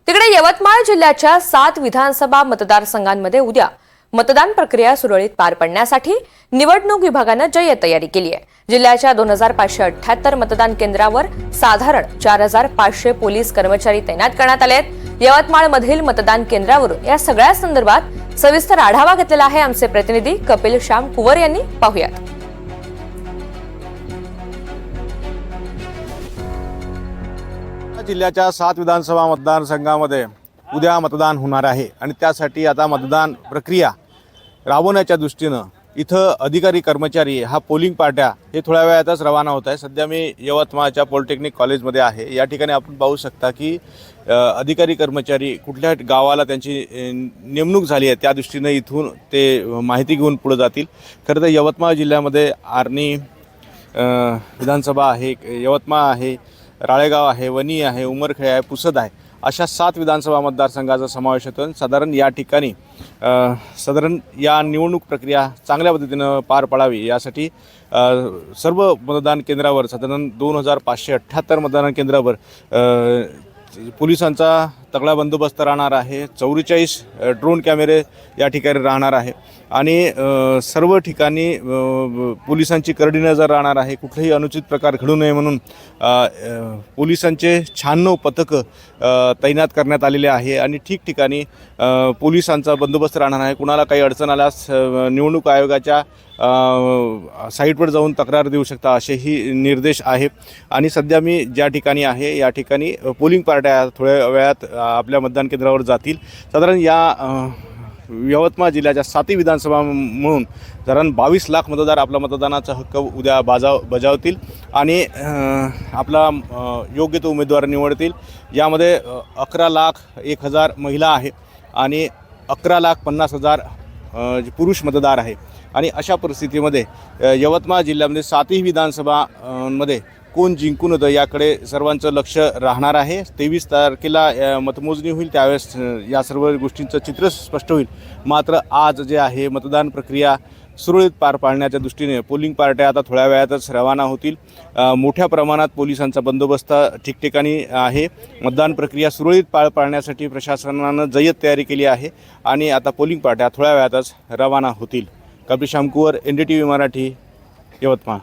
तिकडे यवतमाळ जिल्ह्याच्या 7 विधानसभा मतदारसंघांमध्ये उद्या मतदान प्रक्रिया सुरळीत पार पडण्यासाठी निवडणूक विभागाने जय्यत तयारी केली आहे। जिल्ह्याच्या 2578 मतदान केंद्रावर साधारण 4500 पोलीस कर्मचारी तैनात करण्यात आले आहेत। यवतमाळमधील मतदान केंद्रावरून या सगळ्या संदर्भात सविस्तर आढावा घेतलेला आहे आमचे प्रतिनिधी कपिल श्याम कुवर यांनी। पाहूयात। जिल्ह्याच्या 7 विधानसभा मतदारसंघामध्ये उद्या मतदान होणार आहे आणि त्यासाठी आता मतदान प्रक्रिया राबवण्याच्या दृष्टीने इथं अधिकारी कर्मचारी हा पोलिंग पार्ट्या हे थोड्या वेळातच रवाना होत आहे। सध्या मी यवतमाळच्या पॉलिटेक्निक कॉलेजमध्ये आहे। या ठिकाणी आपण पाहू शकता की अधिकारी कर्मचारी कुठल्या गावाला त्यांची नेमणूक झाली आहे त्या दृष्टीने इथून ते माहिती घेऊन पुढे जातील। खरं तर यवतमाळ जिल्ह्यामध्ये आर्णी विधानसभा आहे, यवतमाळ आहे, राळेगाव आहे, वणी आहे, उमरखेड आहे, पुसद आहे, अशा 7 विधानसभा मतदारसंघाचा समावेश होतो। साधारण या ठिकाणी या निवडणूक प्रक्रिया चांगल्या पद्धतीने पार पडावी यासाठी सर्व मतदान केंद्रावर साधारण 2578 मतदान केंद्रावर पोलिसांचा तगडा बंदोबस्त राहणार आहे। 44 ड्रोन कॅमेरे या ठिकाणी राहणार आहे आणि सर्व ठिकाणी पोलिसांची करडी नजर राहणार आहे। कुठलेही अनुचित प्रकार घडू नये म्हणून पोलिसांचे 96 पथकं तैनात करण्यात आलेले आहे आणि ठिकठिकाणी पोलिसांचा बंदोबस्त राहणार आहे। कुणाला काही अडचण आल्यास निवडणूक आयोगाच्या साईटवर जाऊन तक्रार देऊ शकता असेही निर्देश आहेत। आणि सध्या मी ज्या ठिकाणी आहे या ठिकाणी पोलिंग पार्ट्या थोड्या वेळात आपल्या मतदान केंद्रावर जातील। साधारण या यवतमाळ जिल्ह्याच्या 7 विधानसभा म्हणून साधारण 22 लाख मतदार आपला मतदानाचा हक्क उद्या बजावतील आणि आपला योग्य तो उमेदवार निवडतील। यामध्ये 11,01,000 महिला आहे आणि 11,50,000 पुरुष मतदार आहे आणि अशा परिस्थितीमध्ये यवतमाळ जिल्ह्यामध्ये 7ही विधानसभामध्ये कोण जिंकून येतं याकडे सर्वांचं लक्ष राहणार आहे। 23 तारखेला मतमोजणी होईल, त्यावेळेस या सर्व गोष्टींचं चित्र स्पष्ट होईल। मात्र आज जे आहे मतदान प्रक्रिया सुरळीत पार पाडण्याच्या दृष्टीने पोलिंग पार्ट्या आता थोड्या वेळातच रवाना होतील। मोठ्या प्रमाणात पोलिसांचा बंदोबस्त ठिकठिकाणी आहे। मतदान प्रक्रिया सुरळीत पार पाडण्यासाठी प्रशासनानं जय्यत तयारी केली आहे आणि आता पोलिंग पार्ट्या थोड्या वेळातच रवाना होतील। कपिल श्याम कुवर, NDTV मराठी, यवतमाळ।